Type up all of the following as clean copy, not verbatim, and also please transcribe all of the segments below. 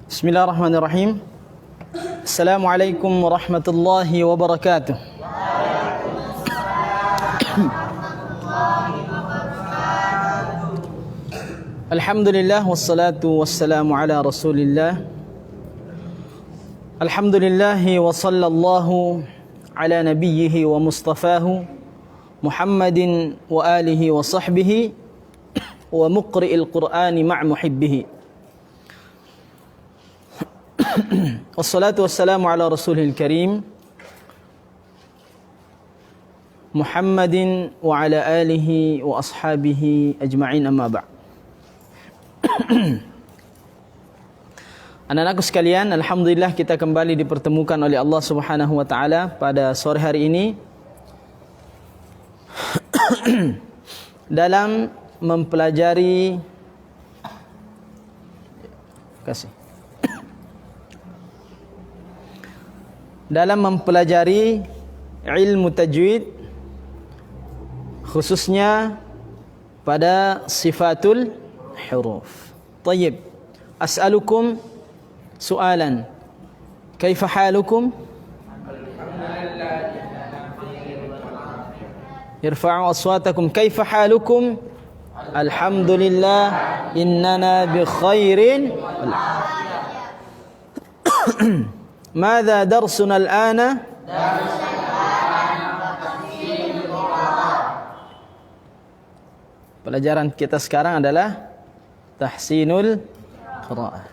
Bismillahirrahmanirrahim. Assalamualaikum warahmatullahi wabarakatuh. Alhamdulillah wassalatu wassalamu ala Rasulillah. Alhamdulillahi wa sallallahu ala nabiyhi wa mustafahu Muhammadin wa alihi wa sahbihi wa muqri'il Qur'ani ma' muhibbihi. Wassalatu wassalamu ala Rasulil Karim Muhammadin wa ala alihi wa ashabihi ajma'in, amma ba'. Anak-anakku sekalian, alhamdulillah kita kembali dipertemukan oleh Allah Subhanahu wa taala pada sore hari ini dalam mempelajari ilmu tajwid, khususnya pada sifatul huruf. Tayyib, as'alukum su'alan, kaifa halukum? Irfa'u aswatakum, kaifa halukum? Alhamdulillah, innana bi khairin. Madza darsuna al-ana? Pelajaran kita sekarang adalah tahsinul qiraah.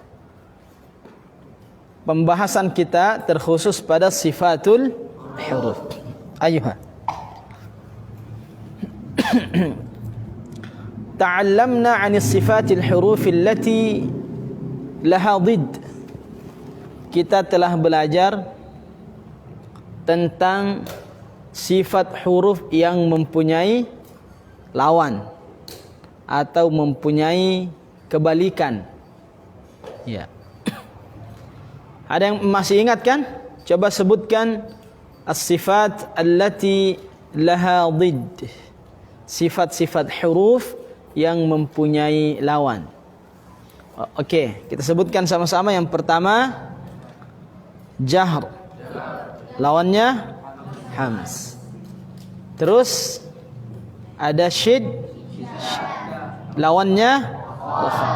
Pembahasan kita terkhusus pada sifatul huruf. Ayuha. Ta'allamna 'an sifatil huruf allati laha dhidd. Kita telah belajar tentang sifat huruf yang mempunyai lawan atau mempunyai kebalikan. Ya. Ada yang masih ingat kan? Coba sebutkan as-sifat allati laha dhidd. Sifat-sifat huruf yang mempunyai lawan. Okey, kita sebutkan sama-sama. Yang pertama, jahr. Lawannya hams. Terus ada shid. Lawannya rakha.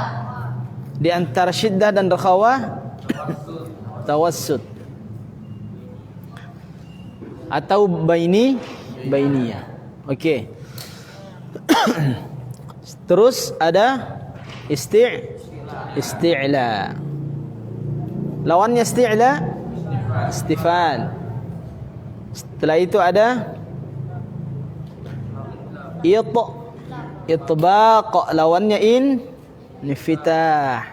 Di antara syiddah dan rakhawah tawassut atau bainiyah. Okey. Terus ada isti'la. Lawannya isti'la istifal. Setelah itu ada itbaq. Lawannya infitah.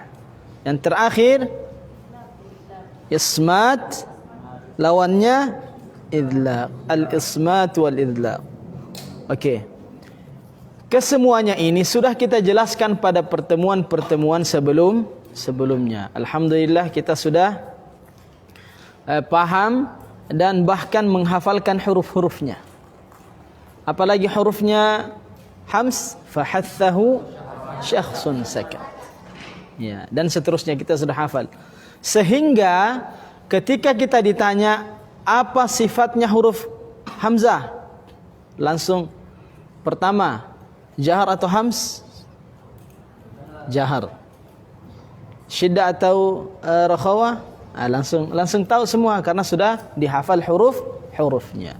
Yang terakhir ismat, lawannya idlaq. Al-ismat wal idlaq. Okey. Kesemuanya ini sudah kita jelaskan pada pertemuan-pertemuan sebelumnya. Alhamdulillah kita sudah paham dan bahkan menghafalkan huruf-hurufnya. Apalagi hurufnya hams, fahathahu syakhsun sakat. Ya, dan seterusnya kita sudah hafal. Sehingga ketika kita ditanya apa sifatnya huruf hamzah, langsung pertama, jahar atau hams? Jahar. Syiddah atau rakhawah? Langsung tahu semua karena sudah dihafal hurufnya.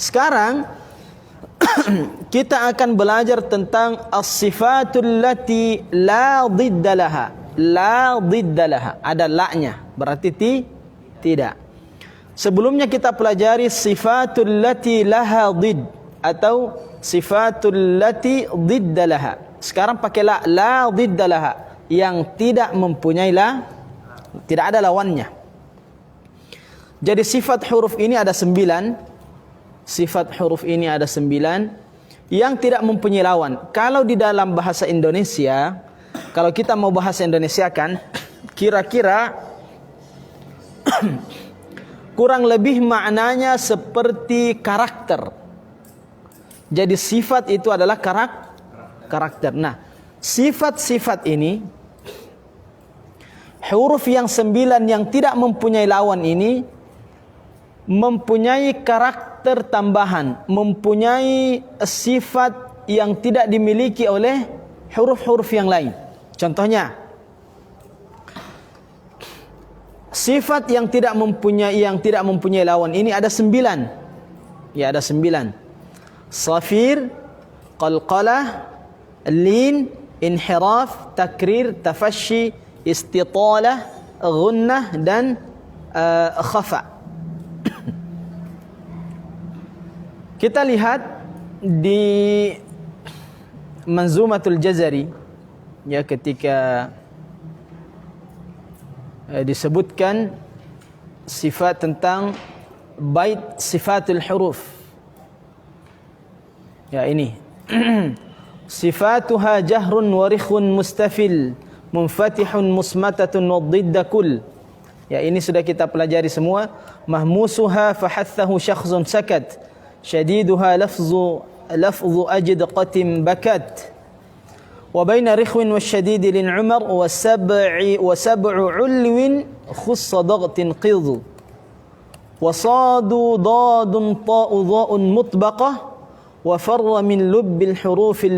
Sekarang kita akan belajar tentang as-sifatul lati la dhidda laha. La dhidda laha, ada la-nya, berarti tidak. Sebelumnya kita pelajari sifatul lati laha dhidd atau sifatul lati dhidda laha. Sekarang pakai la dhidda laha, yang tidak mempunyai tidak ada lawannya. Jadi sifat huruf ini ada 9. Sifat huruf ini ada 9 yang tidak mempunyai lawan. Kalau di dalam bahasa Indonesia, kalau kita mau bahasa Indonesia kan, kira-kira kurang lebih maknanya seperti karakter. Jadi sifat itu adalah karakter. Nah, sifat-sifat ini, huruf yang 9 yang tidak mempunyai lawan ini mempunyai karakter tambahan, mempunyai sifat yang tidak dimiliki oleh huruf-huruf yang lain. Contohnya, sifat yang tidak mempunyai lawan ini ada 9. Ya, ada 9. Safir, qalqalah, lin, inhiraf, takrir, tafashi, istitalah, gunnah, dan khafa. Kita lihat di Manzumatul Jazari, ya, ketika disebutkan sifat tentang bait sifatul huruf. Ya, ini. Sifatuha jahrun wa rikhun mustafil, munfatihun musmatatun wa dhidda kull. Ya, ini sudah kita pelajari semua. Mahmusuha fahathahu syakhzun sakat, syadiduha lafzu ajdqatin bakat. Wa baina rikhwin wasyadidi lin umar wa sab'u ulwin khussa daghtin qidhu. Wa sadu dadun ta'u dha'un mutbaqah wa farra min lubbil hurufil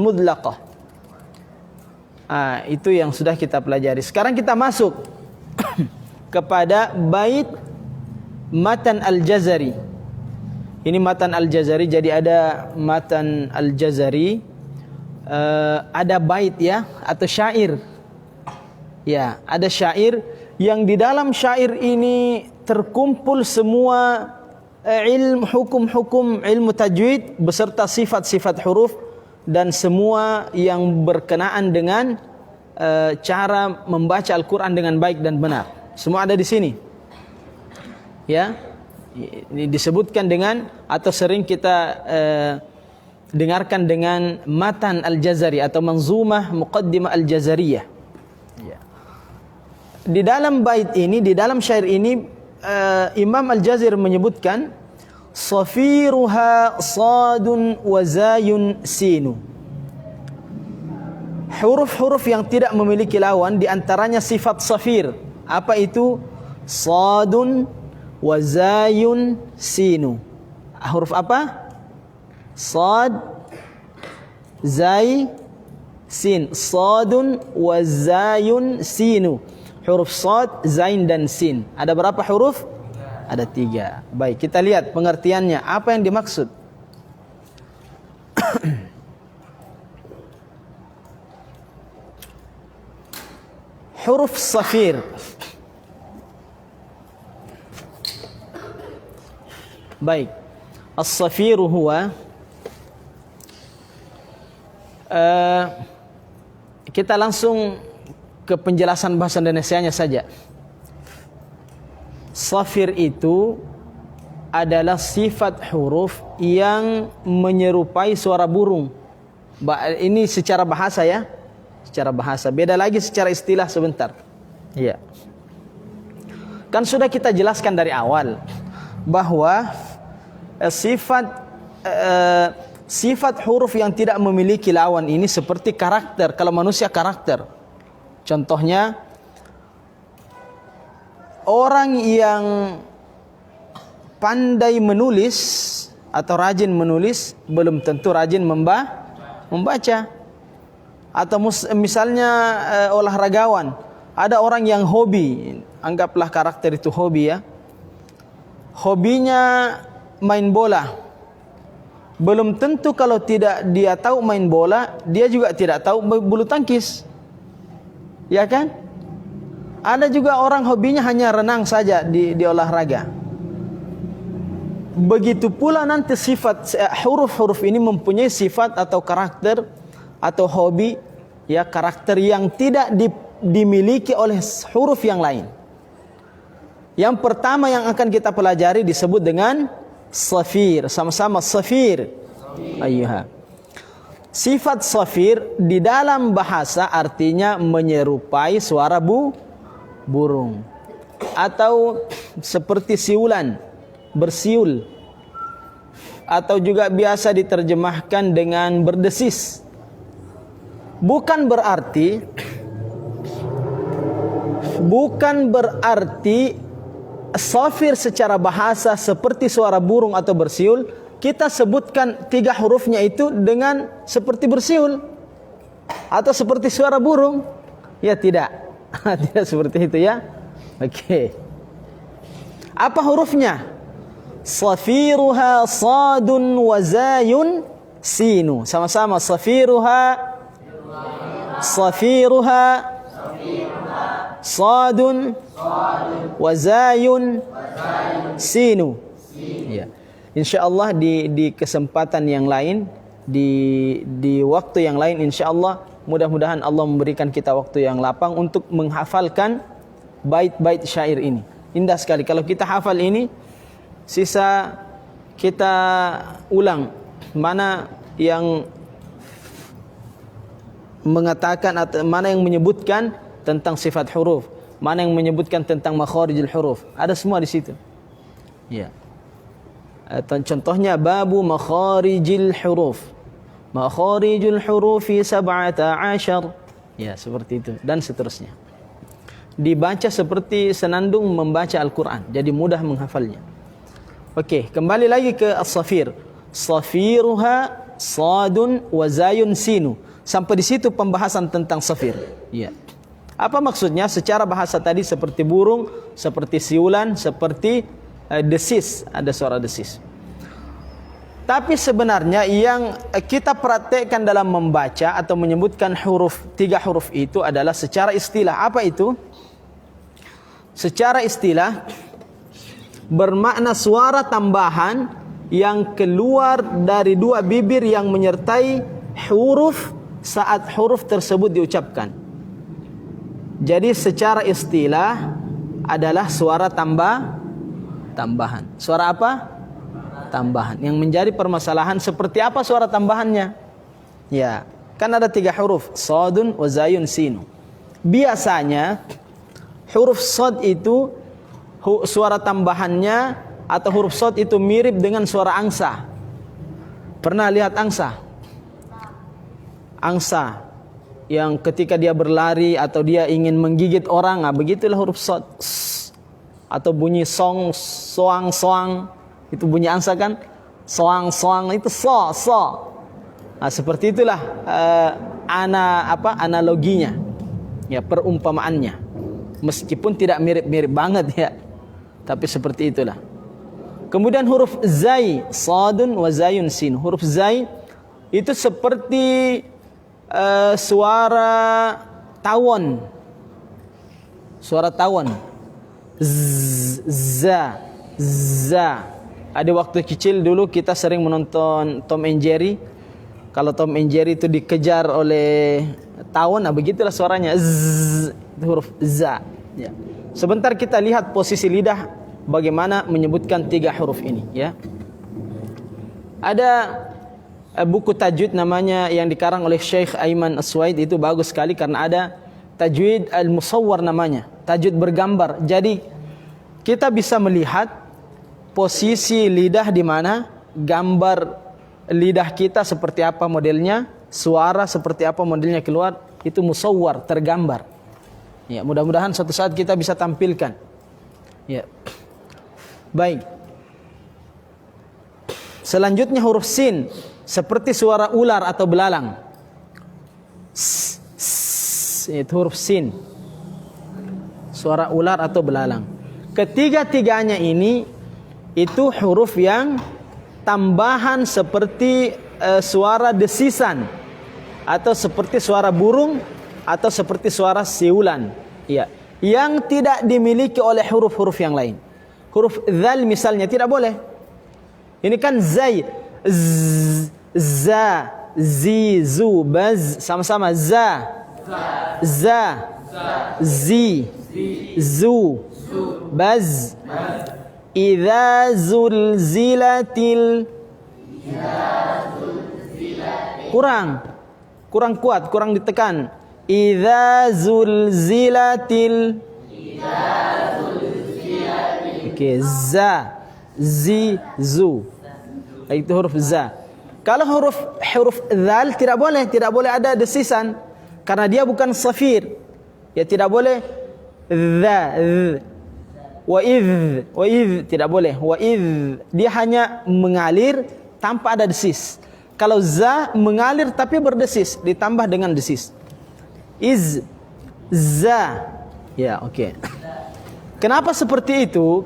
mudlaqah. Itu yang sudah kita pelajari. Sekarang kita masuk kepada bait matan al-Jazari. Ini matan al-Jazari. Jadi ada matan al-Jazari, ada bait, ya, atau syair. Ya, ada syair yang di dalam syair ini terkumpul semua hukum-hukum ilmu tajwid beserta sifat-sifat huruf dan semua yang berkenaan dengan cara membaca Al-Quran dengan baik dan benar. Semua ada di sini. Ya, ini disebutkan dengan, atau sering kita dengarkan dengan matan al-Jazari atau manzumah muqaddimah al-Jazariyah. Ya. Di dalam bait ini, di dalam syair ini, Imam Al-Jazir menyebutkan safiruha sadun wa zayun sinu. Huruf-huruf yang tidak memiliki lawan, di antaranya sifat safir. Apa itu? Sadun wa zayun sinu. Huruf apa? Sad, zay, sin. Sadun wa zayun sinu. Huruf sad, zain, dan sin. Ada berapa huruf? Ada 3. Baik, kita lihat pengertiannya. Apa yang dimaksud? Huruf safir. Baik. As-safiru huwa, kita langsung ke penjelasan bahasa Indonesianya saja. Safir itu adalah sifat huruf yang menyerupai suara burung. Ini secara bahasa, ya. Secara bahasa. Beda lagi secara istilah sebentar. Iya. Kan sudah kita jelaskan dari awal bahwa sifat huruf yang tidak memiliki lawan ini seperti karakter. Kalau manusia karakter. Contohnya, orang yang pandai menulis atau rajin menulis belum tentu rajin membaca. Atau misalnya olahragawan, ada orang yang hobi, anggaplah karakter itu hobi, ya. Hobinya main bola. Belum tentu kalau tidak dia tahu main bola, dia juga tidak tahu bulu tangkis. Ya kan? Ada juga orang hobinya hanya renang saja di olahraga. Begitu pula nanti sifat huruf-huruf ini mempunyai sifat atau karakter atau hobi, ya, karakter yang tidak dimiliki oleh huruf yang lain. Yang pertama yang akan kita pelajari disebut dengan safir. Sama-sama safir. Ayyuha. Sifat safir di dalam bahasa artinya menyerupai suara burung. atau seperti siulan, bersiul, atau juga biasa diterjemahkan dengan berdesis. Bukan berarti safir secara bahasa seperti suara burung atau bersiul, kita sebutkan 3 hurufnya itu dengan seperti bersiul atau seperti suara burung. Ya tidak. Tidak seperti itu ya. Oke. Apa hurufnya? Safiruha sadun wa zayun sinu. Sama-sama. Safiruha sadun wa zayun sinu. Ya. Insyaallah di kesempatan yang lain, di waktu yang lain, insyaallah mudah-mudahan Allah memberikan kita waktu yang lapang untuk menghafalkan bait-bait syair ini. Indah sekali kalau kita hafal ini, sisa kita ulang mana yang mengatakan atau mana yang menyebutkan tentang sifat huruf, mana yang menyebutkan tentang makharijul huruf, ada semua di situ. Ya. Contohnya babu makharijil huruf. Makharijul hurufi 17. Ya, seperti itu dan seterusnya. Dibaca seperti senandung membaca Al-Qur'an, jadi mudah menghafalnya. Oke, kembali lagi ke as-safir. Safiruha sadun wa zayun sinu. Sampai di situ pembahasan tentang safir. Ya. Apa maksudnya? Secara bahasa tadi seperti burung, seperti siulan, seperti desis, ada suara desis. Tapi sebenarnya yang kita praktekkan dalam membaca atau menyebutkan huruf, 3 huruf itu adalah secara istilah. Apa itu? Secara istilah bermakna suara tambahan yang keluar dari 2 bibir yang menyertai huruf saat huruf tersebut diucapkan. Jadi secara istilah adalah suara tambahan. Suara apa? Tambahan. Yang menjadi permasalahan seperti apa suara tambahannya? Ya, kan ada 3 huruf, sadun wa zayun sinu. Biasanya huruf sad itu suara tambahannya atau huruf sad itu mirip dengan suara angsa. Pernah lihat angsa? Angsa yang ketika dia berlari atau dia ingin menggigit orang, begitulah huruf sad. Atau bunyi song, soang, itu bunyi angsa kan? Soang itu so. Nah, seperti itulah analoginya, ya, perumpamaannya. Meskipun tidak mirip-mirip banget ya, tapi seperti itulah. Kemudian huruf zai, sadun wa zayun sin. Huruf zai itu seperti suara tawon. Suara tawon. Za. Ada waktu kecil dulu kita sering menonton Tom and Jerry. Kalau Tom and Jerry itu dikejar oleh tawon, begitulah suaranya. Itu huruf za. Ya. Sebentar kita lihat posisi lidah bagaimana menyebutkan 3 huruf ini. Ya. Ada buku tajwid namanya yang dikarang oleh Syekh Aiman As-Suwaid, itu bagus sekali karena ada tajwid al-musawwar namanya, tajwid bergambar. Jadi kita bisa melihat posisi lidah di mana, gambar lidah kita seperti apa modelnya, suara seperti apa modelnya keluar, itu musawwar, tergambar. Ya, mudah-mudahan suatu saat kita bisa tampilkan. Ya. Baik. Selanjutnya huruf sin, seperti suara ular atau belalang. Itu huruf sin. Suara ular atau belalang. Ketiga-tiganya ini itu huruf yang tambahan seperti suara desisan atau seperti suara burung atau seperti suara siulan, ya, yang tidak dimiliki oleh huruf-huruf yang lain. Huruf dzal misalnya tidak boleh. Ini kan zai, za, zi, zu, baz, sama-sama za, zi, zu, baz. Idza zulzilatil, kurang kuat, kurang ditekan. Idza zulzilatil, Oke, za, zi, zu. Itu huruf za. Kalau huruf dzal tidak boleh ada desisan karena dia bukan safir. Ya tidak boleh dza, wa idh tidak boleh. Wa idh dia hanya mengalir tanpa ada desis. Kalau za mengalir tapi berdesis ditambah dengan desis. Za. Ya, oke. Kenapa seperti itu?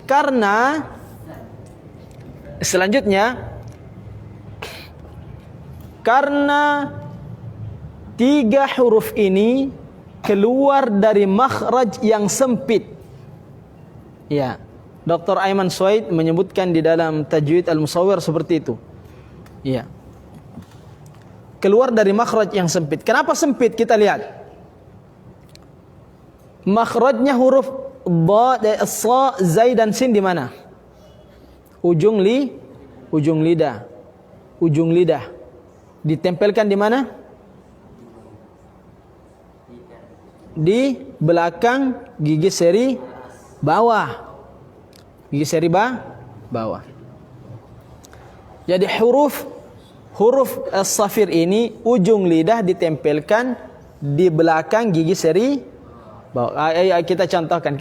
Karena selanjutnya karena 3 huruf ini keluar dari makhraj yang sempit. Ya, Dr. Ayman Suwaid menyebutkan di dalam Tajwid Al-Musawwir seperti itu. Ya. Keluar dari makhraj yang sempit. Kenapa sempit? Kita lihat. Makhrajnya huruf ba, sa, zai dan sin di mana? Ujung lidah. Ujung lidah. Ditempelkan di mana? Di belakang gigi seri bawah. Gigi seri bawah. Jadi huruf as-safir ini ujung lidah ditempelkan di belakang gigi seri bawah. Kita contohkan.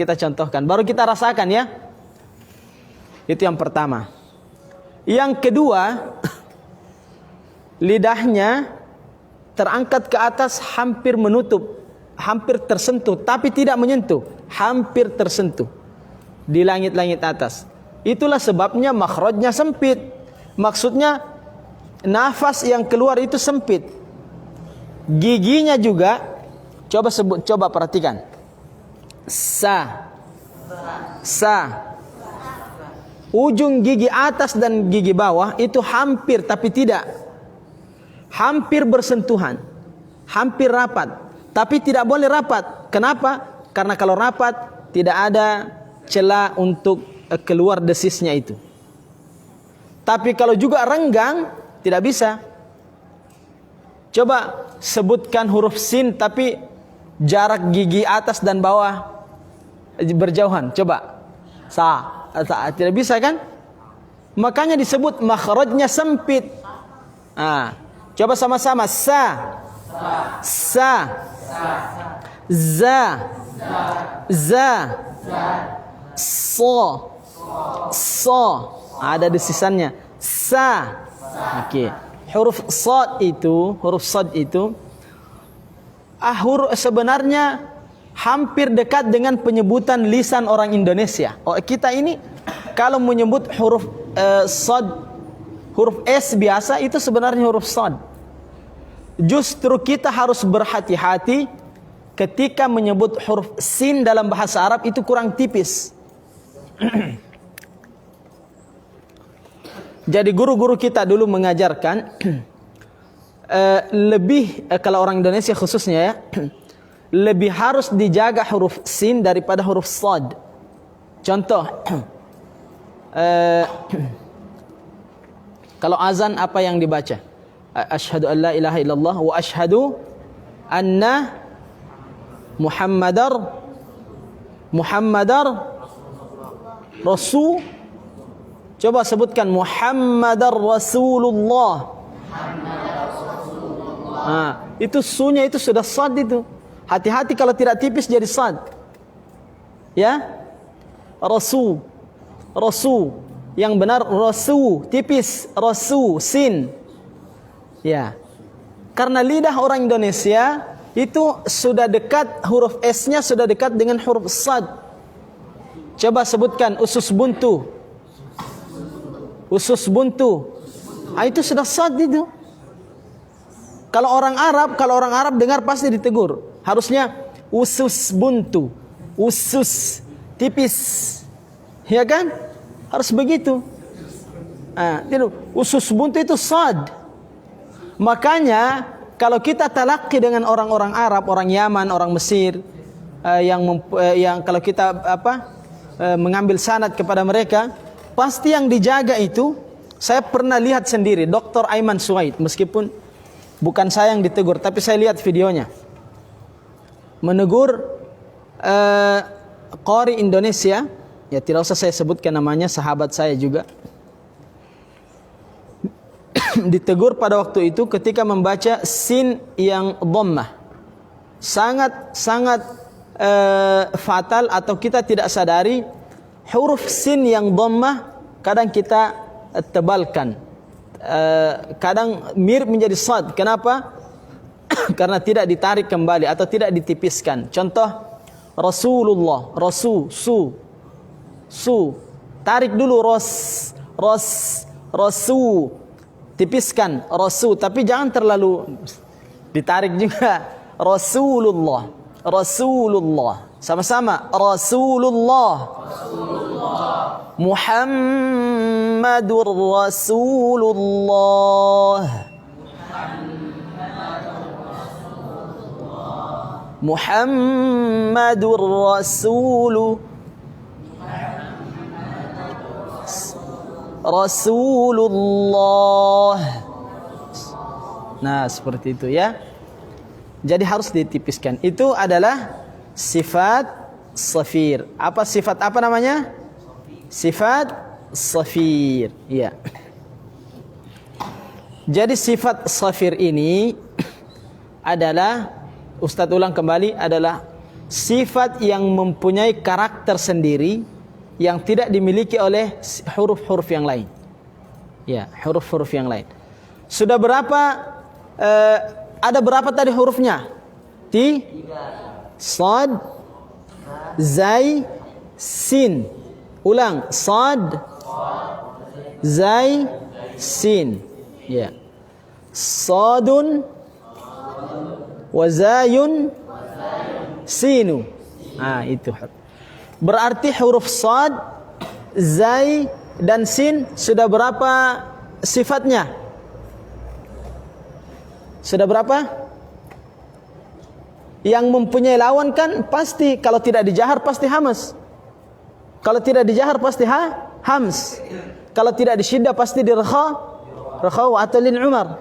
Baru kita rasakan ya. Itu yang pertama. Yang kedua, lidahnya terangkat ke atas hampir menutup, hampir tersentuh, tapi tidak menyentuh, hampir tersentuh di langit-langit atas. Itulah sebabnya makhrajnya sempit. Maksudnya nafas yang keluar itu sempit. Giginya juga coba perhatikan. Sa. Ujung gigi atas dan gigi bawah itu hampir tapi tidak. Hampir bersentuhan, hampir rapat, tapi tidak boleh rapat. Kenapa? Karena kalau rapat tidak ada celah untuk keluar desisnya itu. Tapi kalau juga renggang tidak bisa. Coba sebutkan huruf sin tapi jarak gigi atas dan bawah berjauhan. Coba tidak bisa kan? Makanya disebut makhrajnya sempit. Coba sama-sama. Sa. Za. So. Ada desisannya. Sa. Oke. Huruf sad itu sebenarnya hampir dekat dengan penyebutan lisan orang Indonesia. Kita ini kalau menyebut huruf sad, huruf S biasa itu sebenarnya huruf sad. Justru kita harus berhati-hati ketika menyebut huruf sin dalam bahasa Arab itu kurang tipis. Jadi guru-guru kita dulu mengajarkan kalau orang Indonesia khususnya ya, lebih harus dijaga huruf sin daripada huruf sad. Contoh, kalau azan apa yang dibaca? Asyhadu an la ilaha illallah wa asyhadu anna Muhammadar Rasul. Coba sebutkan Muhammadar Rasulullah. Itu sunya itu sudah sad itu. Hati-hati kalau tidak tipis jadi sad. Ya? Rasul. Yang benar Rasul, tipis Rasul, sin. Ya. Karena lidah orang Indonesia itu sudah dekat, huruf S-nya sudah dekat dengan huruf sad. Coba sebutkan usus buntu. Itu sudah sad itu. Kalau orang Arab dengar pasti ditegur. Harusnya usus buntu. Usus tipis. Ya kan? Harus begitu. Usus buntu itu sad. Makanya kalau kita talaqi dengan orang-orang Arab, orang Yaman, orang Mesir, yang kalau kita mengambil sanad kepada mereka, pasti yang dijaga itu, saya pernah lihat sendiri, Dr. Ayman Suwaid, meskipun bukan saya yang ditegur, tapi saya lihat videonya, menegur qari Indonesia Ya tidak usah saya sebutkan namanya, sahabat saya juga. Ditegur pada waktu itu ketika membaca sin yang dhammah. Sangat fatal atau kita tidak sadari huruf sin yang dhammah kadang kita tebalkan. Kadang mirip menjadi sad. Kenapa? Karena tidak ditarik kembali atau tidak ditipiskan. Contoh Rasulullah, su. Tarik dulu rasu. Tipiskan rasu, tapi jangan terlalu ditarik juga. Rasulullah. Sama-sama Rasulullah. Muhammadur Rasulullah. Muhammadur Rasulullah. Nah, seperti itu ya. Jadi harus ditipiskan. Itu adalah sifat safir. Sifat apa namanya? Sifat safir. Ya. Jadi sifat safir ini adalah, Ustadz ulang kembali, adalah sifat yang mempunyai karakter sendiri yang tidak dimiliki oleh huruf-huruf yang lain. Ya, huruf-huruf yang lain. Sudah berapa? Ada berapa tadi hurufnya? Sad, zai, sin. Ulang, sad, zai, sin. Ya. Sadun, wazayun, sinu. Itu. Berarti huruf sad, zai, dan sin sudah berapa sifatnya? Sudah berapa? Yang mempunyai lawan kan pasti, kalau tidak dijahar pasti hamas. Kalau tidak dijahar pasti hams. Kalau tidak disyiddah pasti dirkha wa atalin umar.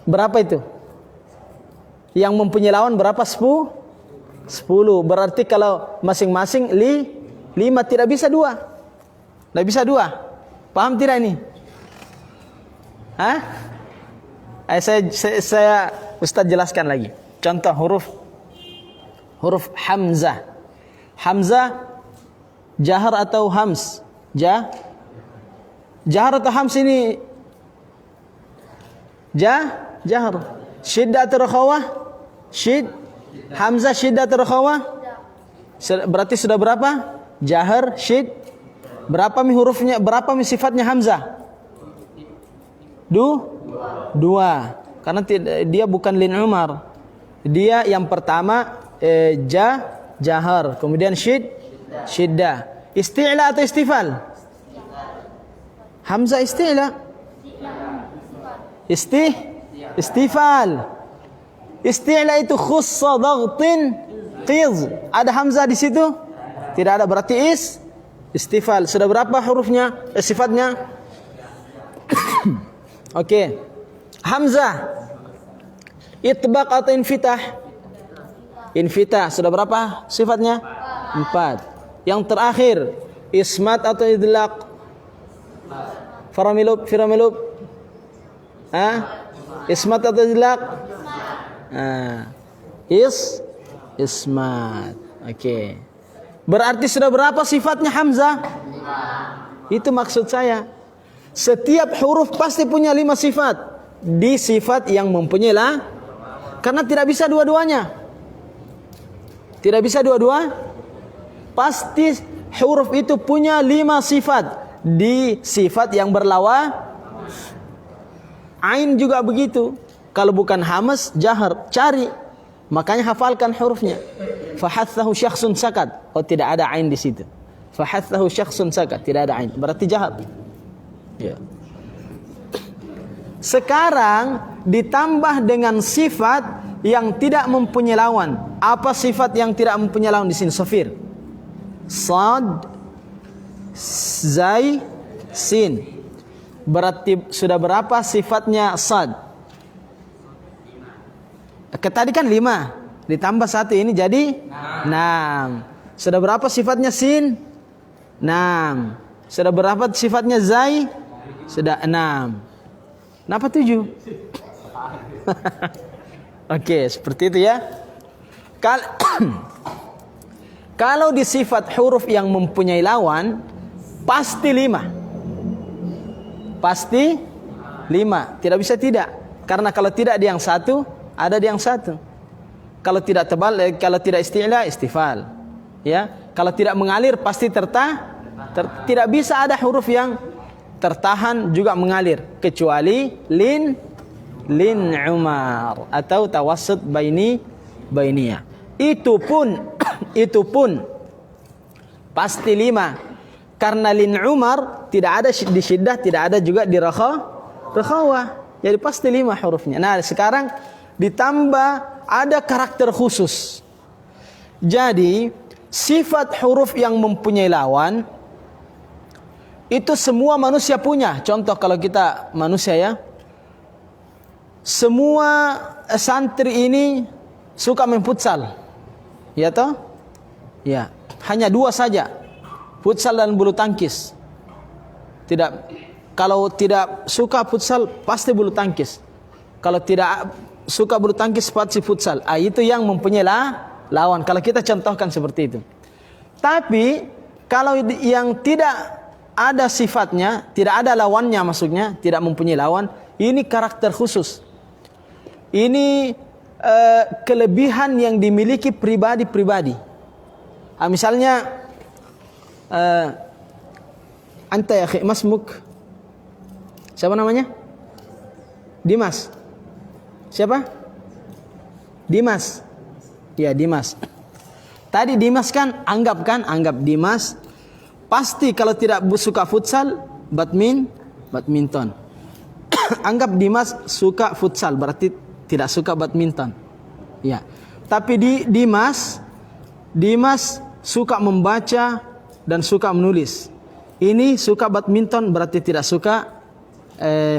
Berapa itu? Yang mempunyai lawan berapa? 10. Berarti kalau masing-masing 5, tidak bisa 2. Tidak bisa 2. Paham tidak ini? Saya Ustaz jelaskan lagi. Contoh huruf hamzah. Hamzah jahar atau hams? Jahar atau hams ini? Jahar. Syiddah atau rakhawah? Hamzah syiddah atau rakhawah? Berarti sudah berapa? Jahar, berapa hurufnya? Berapa sifatnya hamzah? 2. Karena dia bukan lin umar. Dia yang pertama jahar, kemudian syiddah. Isti'la atau istifal? Hamzah isti'la. Istifal. Isti'la itu khussa dhaghtin qiz. Ada hamzah di situ? Tidak ada, berarti istifal. Sudah berapa hurufnya? Sifatnya? Oke. Hamzah itbaq atau infitah? Infitah. Sudah berapa sifatnya? 4. Yang terakhir ismat atau idlaq? Faramilub. Ismat atau idlaq? Ismat. Oke. Berarti sudah berapa sifatnya hamzah? 5. Itu maksud saya. Setiap huruf pasti punya 5 sifat. Di sifat yang mempunyai karena tidak bisa dua-duanya. Tidak bisa dua-dua. Pasti huruf itu punya 5 sifat. Di sifat yang berlawa. Ain juga begitu. Kalau bukan hamas, jahar, cari. Makanya hafalkan hurufnya. Fahathahu syakhsun sakat. Oh, tidak ada ain di situ. Fahathahu syakhsun sakat, tidak ada ain. Berarti jahar. Ya. Sekarang ditambah dengan sifat yang tidak mempunyai lawan. Apa sifat yang tidak mempunyai lawan di sini? Safir. Sad, zai, sin. Berarti sudah berapa sifatnya sad? Tadi kan 5. Ditambah 1 ini jadi 6. Sudah berapa sifatnya sin? 6. Sudah berapa sifatnya zai? Sudah 6. Kenapa 7? Oke, seperti itu ya. Kalau di sifat huruf yang mempunyai lawan, pasti 5. Pasti 5. Tidak bisa tidak. Karena kalau tidak di yang satu, ada di yang satu. Kalau tidak tebal, kalau tidak isti'la, istifal. Ya, kalau tidak mengalir pasti tidak bisa ada huruf yang tertahan juga mengalir kecuali lin Umar atau tawassut bainiyah. Itu pun pasti 5 karena lin Umar tidak ada di syiddah, tidak ada juga di rakhawah. Jadi pasti 5 hurufnya. Nah, sekarang ditambah ada karakter khusus. Jadi sifat huruf yang mempunyai lawan itu semua manusia punya. Contoh kalau kita manusia ya, semua santri ini suka main futsal, ya toh? Ya, hanya 2 saja, futsal dan bulu tangkis. Kalau tidak suka futsal pasti bulu tangkis. Kalau tidak suka bulu tangkis pasti futsal. Itu yang mempunyai lawan. Kalau kita contohkan seperti itu. Tapi kalau yang tidak ada sifatnya, tidak ada lawannya maksudnya, tidak mempunyai lawan, ini karakter khusus. Ini kelebihan yang dimiliki pribadi-pribadi. Misalnya anta ya akhi masmuk. Siapa namanya? Dimas. Siapa? Dimas. Ya, Dimas. Tadi Dimas kan anggap Dimas pasti kalau tidak suka futsal, badminton. Anggap Dimas suka futsal, berarti tidak suka badminton. Ya. Tapi Dimas suka membaca dan suka menulis. Ini suka badminton, berarti tidak suka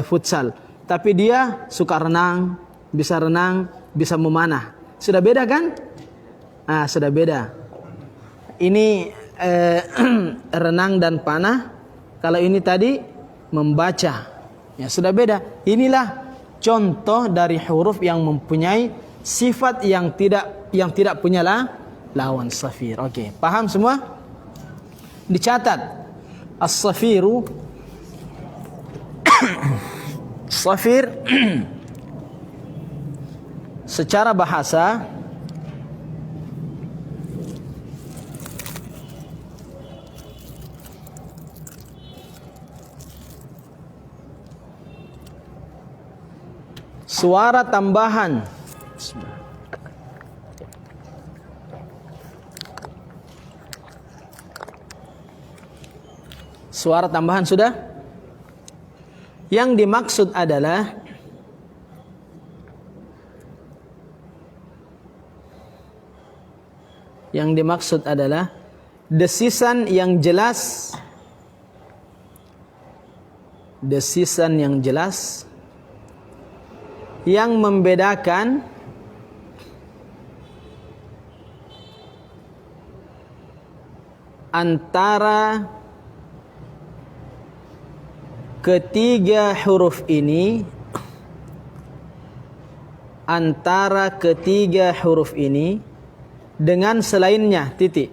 futsal. Tapi dia suka renang, bisa memanah. Sudah beda kan? Sudah beda. Ini renang dan panah. Kalau ini tadi membaca. Ya, sudah beda. Inilah contoh dari huruf yang mempunyai sifat yang tidak punya lawan, safir. Oke, paham semua? Dicatat. As-safiru safir secara bahasa suara tambahan. Suara tambahan sudah? Yang dimaksud adalah desisan yang jelas yang membedakan antara ketiga huruf ini dengan selainnya, titik.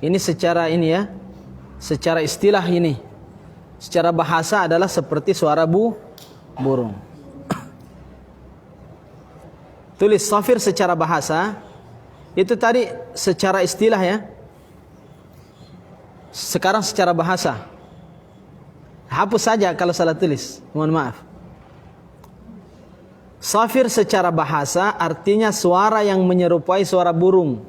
Ini secara secara istilah ini. Secara bahasa adalah seperti suara burung. Tulis safir secara bahasa. Itu tadi secara istilah ya. Sekarang secara bahasa. Hapus saja kalau salah tulis. Mohon maaf. Safir secara bahasa artinya suara yang menyerupai suara burung.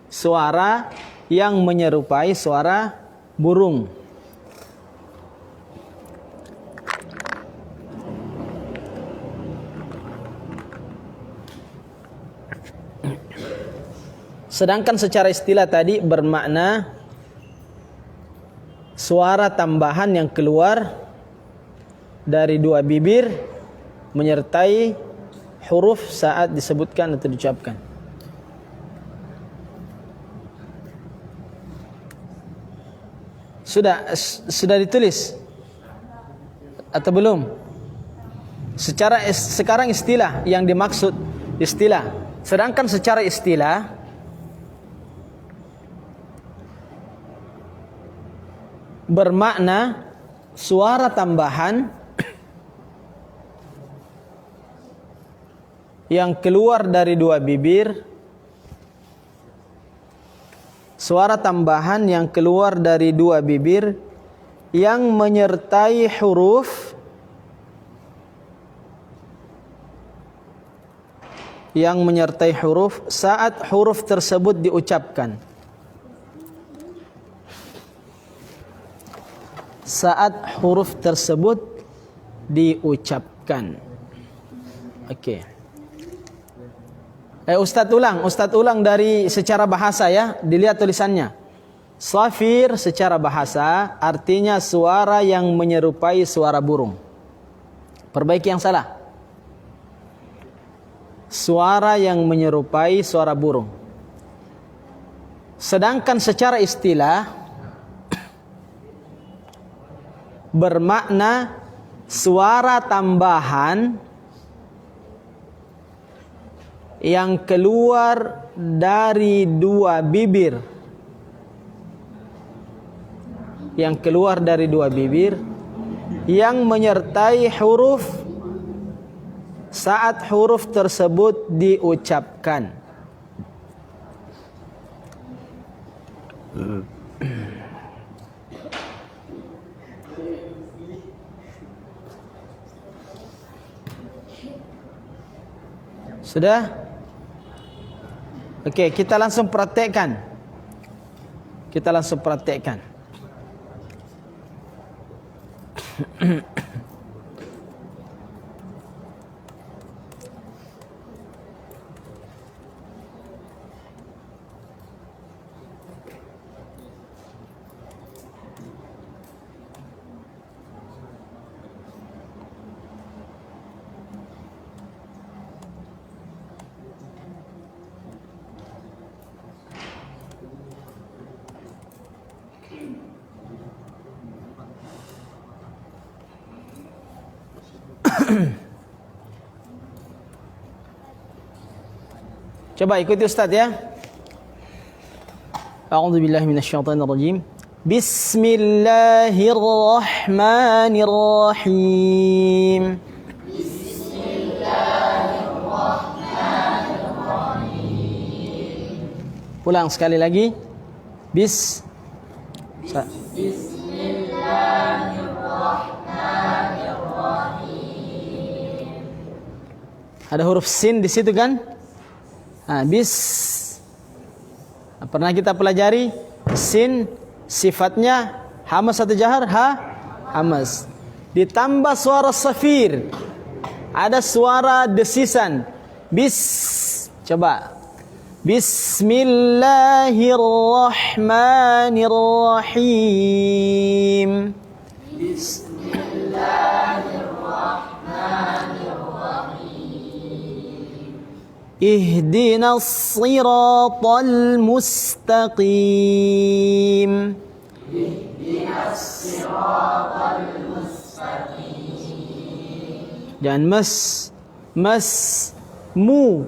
Suara yang menyerupai suara burung. Sedangkan secara istilah tadi bermakna suara tambahan yang keluar dari 2 bibir menyertai huruf saat disebutkan atau diucapkan. Sudah ditulis atau belum? Sekarang istilah yang dimaksud istilah. Sedangkan secara istilah bermakna suara tambahan yang keluar dari dua bibir, suara tambahan yang keluar dari dua bibir yang menyertai huruf saat huruf tersebut diucapkan. Saat huruf tersebut diucapkan. Okey. Ustaz ulang dari secara bahasa ya, dilihat tulisannya. Safir secara bahasa artinya suara yang menyerupai suara burung. Perbaiki yang salah. Suara yang menyerupai suara burung. Sedangkan secara istilah bermakna suara tambahan yang keluar dari dua bibir, yang menyertai huruf saat huruf tersebut diucapkan. Sudah? Okey, kita langsung praktekkan. Coba ikuti Ustaz ya. A'udzubillahi minasyaitonirrajim. Bismillahirrahmanirrahim. Ulang sekali lagi. Ada huruf sin di situ kan? Pernah kita pelajari sin sifatnya hamas atau jahar? Hamas. Ditambah suara safir, ada suara desisan. Coba. Bismillahirrahmanirrahim. Ihdinas siratal mustaqim. Jangan mu.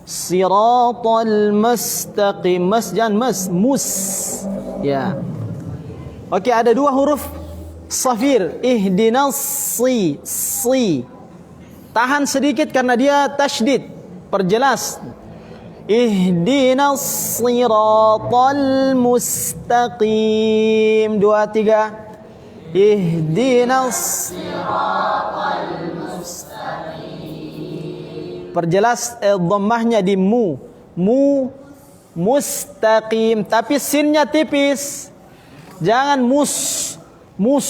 Siratal mustaqim. Jangan mus. Ya. Okey, ada dua huruf safir. Ihdinas si. Tahan sedikit karena dia tasydid. Perjelas. Ihdinas siratal mustaqim. 2, 3. Ihdinas siratal mustaqim. Perjelas dhammahnya di mu. Mustaqim. Tapi sinnya tipis. Jangan mus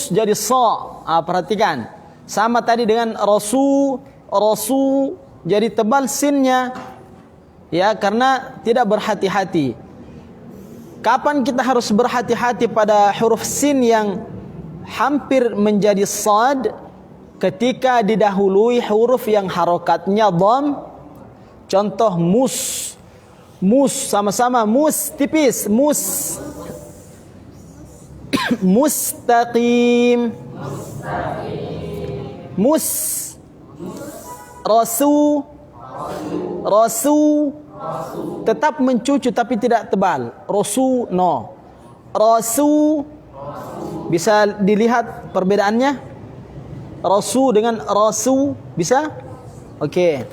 jadi sa. Perhatikan. Sama tadi dengan rasu jadi tebal sinnya. Ya, karena tidak berhati-hati. Kapan kita harus berhati-hati pada huruf sin yang hampir menjadi sad? ketika didahului huruf yang harokatnya dham. Contoh mus. Mus, sama-sama mus, tipis. Mus. Mustaqim. Mus. Rasu. Rasu. Tetap mencucu tapi tidak tebal. Rasu, no. Rasu. Bisa dilihat perbedaannya? Rasu dengan rasu, bisa? Oke.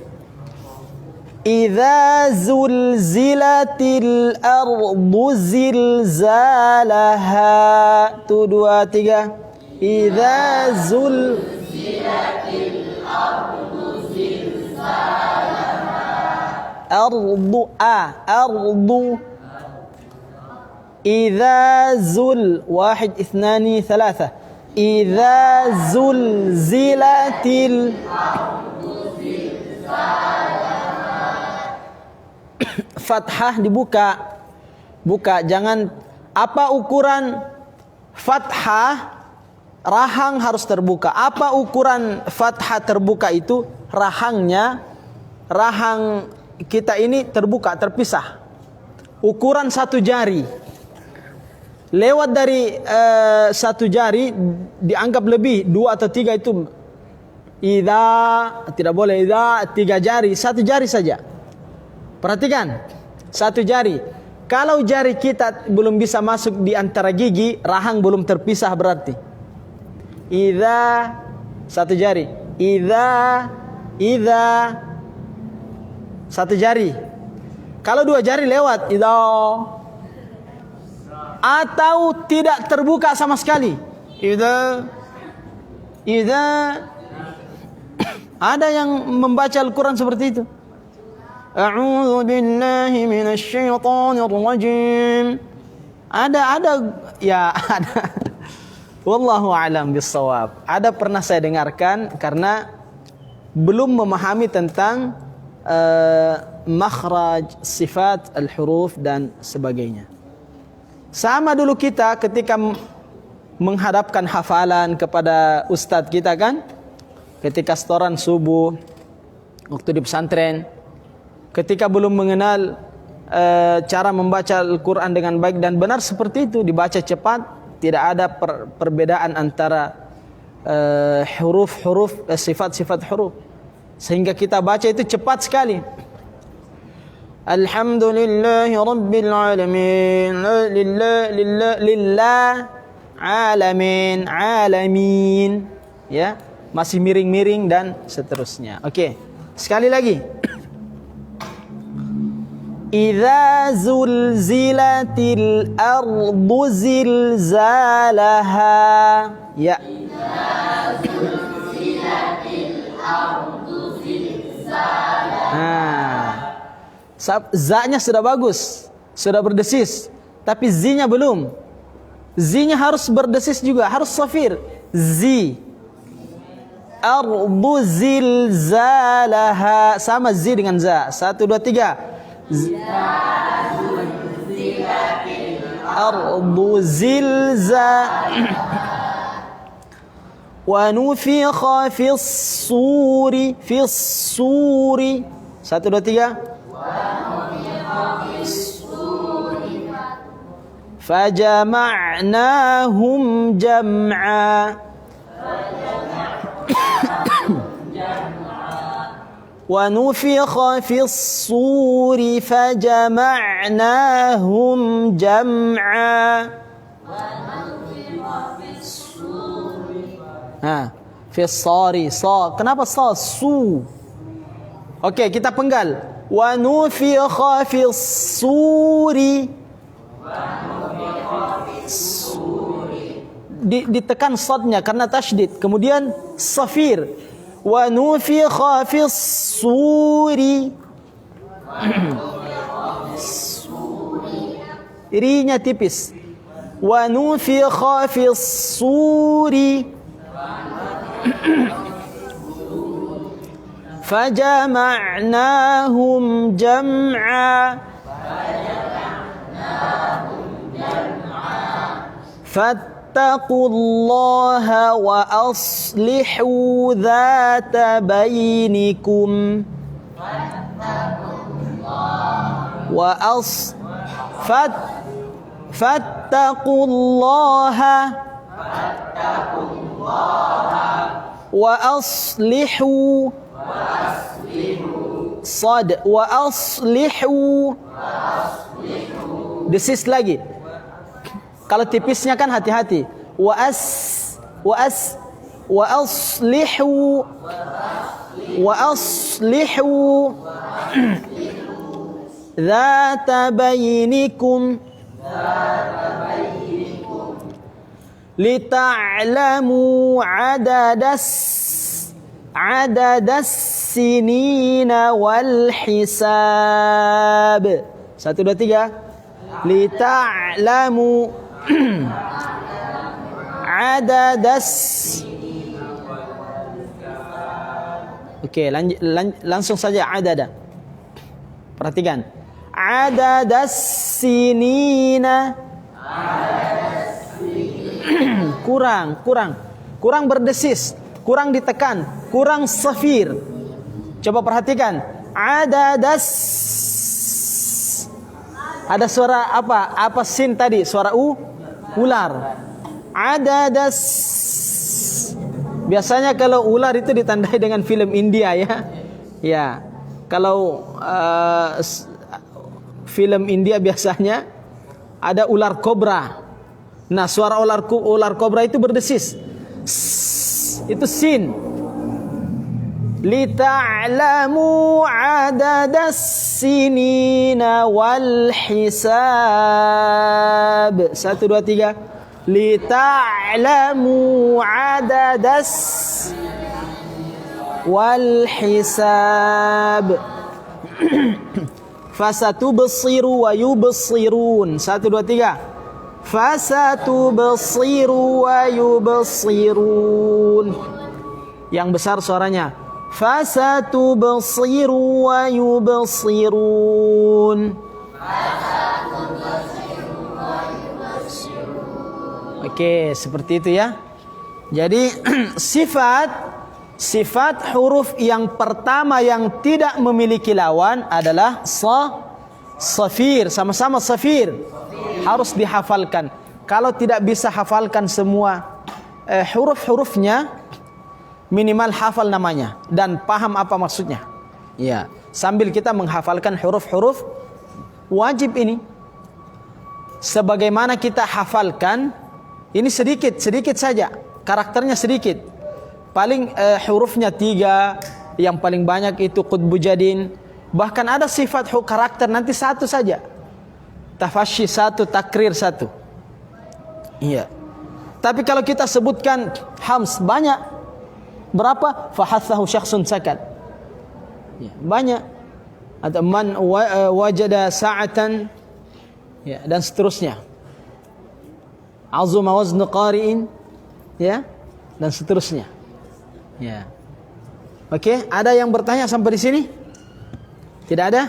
Idza zulzilatil ardu zilzalaha. 1 2 3. Idza zulzilatil ardu zilzalaha. Ardu ardu. Idza zul 1 2 3. Idza zulzilatil ardu zilzalaha. Fathah dibuka. Buka, jangan. Apa ukuran fathah? Rahang harus terbuka. Apa ukuran fathah terbuka itu? Rahangnya, rahang kita ini terbuka, terpisah. Ukuran 1 jari. Lewat dari 1 jari dianggap lebih, 2 atau 3 itu idza, tidak boleh idza 3 jari, 1 jari saja. Perhatikan, 1 jari. Kalau jari kita belum bisa masuk di antara gigi, rahang belum terpisah berarti. Idza 1 jari. Idza 1 jari. Kalau 2 jari lewat idza. Atau tidak terbuka sama sekali. Idza. Ada yang membaca Al-Quran seperti itu. A'udzu billahi minasy syaithanir rajim. Ada ya, ada. Wallahu a'lam bissawab. Ada pernah saya dengarkan karena belum memahami tentang makhraj, sifat al-huruf dan sebagainya. Sama dulu kita ketika menghadapkan hafalan kepada ustadz kita kan, ketika setoran subuh waktu di pesantren, ketika belum mengenal cara membaca Al-Quran dengan baik dan benar seperti itu, dibaca cepat, tidak ada perbedaan antara huruf-huruf, sifat-sifat huruf, sehingga kita baca itu cepat sekali. Alhamdulillahi Rabbil Alamin. Lillah alamin. Alamin. Ya, masih miring-miring dan seterusnya. Oke, sekali lagi. Idza zulzilatil ardu zilzalaha. Ya. Idza zulzilatil ardu zilzalaha. Za-nya sudah bagus, sudah berdesis, tapi zi-nya belum. Zi-nya harus berdesis juga, harus safir. Zi. Ardu zilzalaha, sama zi dengan za. 1 2 3. Ardu zilzalaha. Wa nufikha fis suri, fis suri. 1 2 3. فجمعناهم جمعا. ونفخ في الصور فجمعناهم جمعا. في الصار صا. Kenapa sa? Su. Oke, kita penggal. ونفخ في الصور. Ditekan sadnya karena tasydid, kemudian safir. Wa nufikha fis suri. Irinya tipis. Wa nufikha fis suri. Fajama'nahum jam'a. fattaqullaha wa aslihu dhata bainikum. Wa as fattaqullaha wa aslihu sad wa aslihu. Desis lagi. Kalau tipisnya kan hati-hati. Wa aslihu dhata bainikum lita'lamu adadas sinina wal hisab. 1, 2, 3. Lita'lamu adadas. Oke, langsung saja adada. Perhatikan. Adadas sinina. Kurang berdesis, kurang ditekan, kurang safir. Coba perhatikan. Adadas. Ada suara apa? Apa sin tadi? Suara ular. Adadas. Biasanya kalau ular itu ditandai dengan film India ya. Ya. Kalau film India biasanya ada ular kobra. Nah, suara ular kobra itu berdesis. Itu sin. Lita'lamu adadas sinina wal hisab. 1, 2, 3. Lita'lamu adadas wal hisab. Fasatubsiru wa yubsirun. 1, 2, 3. Fasatubsiru wa yubsirun. Yang besar suaranya. Fasatubsiru wa yubsirun. Oke, seperti itu ya. Jadi sifat huruf yang pertama yang tidak memiliki lawan adalah safir, sama-sama safir. Harus dihafalkan. Kalau tidak bisa hafalkan semua huruf-hurufnya, minimal hafal namanya dan paham apa maksudnya. Ya, sambil kita menghafalkan huruf-huruf wajib ini. Sebagaimana kita hafalkan, ini sedikit saja, karakternya sedikit. Paling hurufnya 3, yang paling banyak itu qutbu jadin. Bahkan ada sifat karakter nanti 1 saja. Tafasyi 1, takrir 1. Iya. Tapi kalau kita sebutkan hams banyak. Berapa? Fahathahu syakhsun sakat. Ya, banyak. Atau man wajada sa'atan, ya, dan seterusnya. Azuma waznu qari'in, ya, dan seterusnya. Ya. Oke, ada yang bertanya sampai di sini? Tidak ada?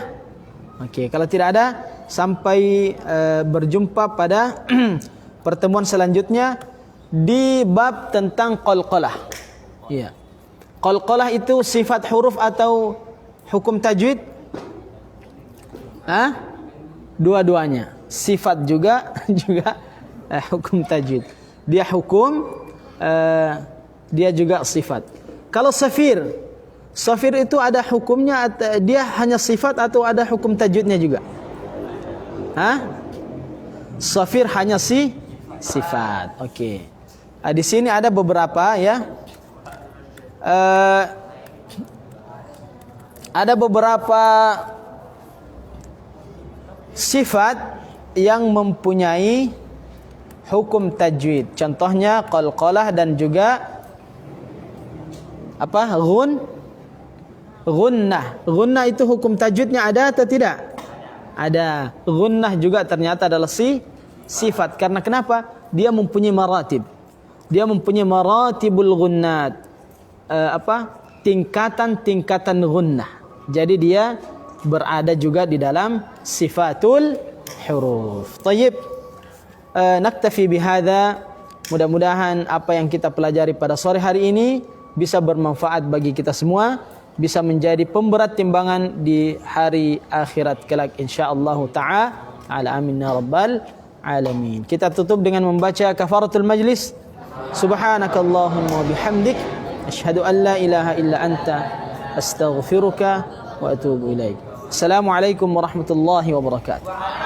Oke, kalau tidak ada, sampai berjumpa pada pertemuan selanjutnya di bab tentang qalqalah. Iya. Qalqalah itu sifat huruf atau hukum tajwid? Dua-duanya. Sifat juga hukum tajwid. Dia hukum, dia juga sifat. Kalau safir itu ada hukumnya, dia hanya sifat atau ada hukum tajwidnya juga? Safir hanya sifat. Oke. Di sini ada beberapa ya. Ada beberapa sifat yang mempunyai hukum tajwid. Contohnya qalqalah dan juga apa? Gunnah. Gunnah itu hukum tajwidnya ada atau tidak? Ada. Gunnah juga ternyata adalah sifat. Karena kenapa? Dia mempunyai maratib. Dia mempunyai maratibul gunnat. Tingkatan-tingkatan gunnah. Jadi dia berada juga di dalam sifatul huruf. Tayyib. Naktafi bihadza Mudah-mudahan apa yang kita pelajari pada sore hari ini bisa bermanfaat bagi kita semua, bisa menjadi pemberat timbangan di hari akhirat kelak insyaallah ta'ala. Amin ya rabbal alamin. Kita tutup dengan membaca kafaratul majlis. Subhanakallahumma bihamdik asyhadu an la ilaha illa anta astaghfiruka wa atubu ilaik. Assalamualaikum warahmatullahi wabarakatuh.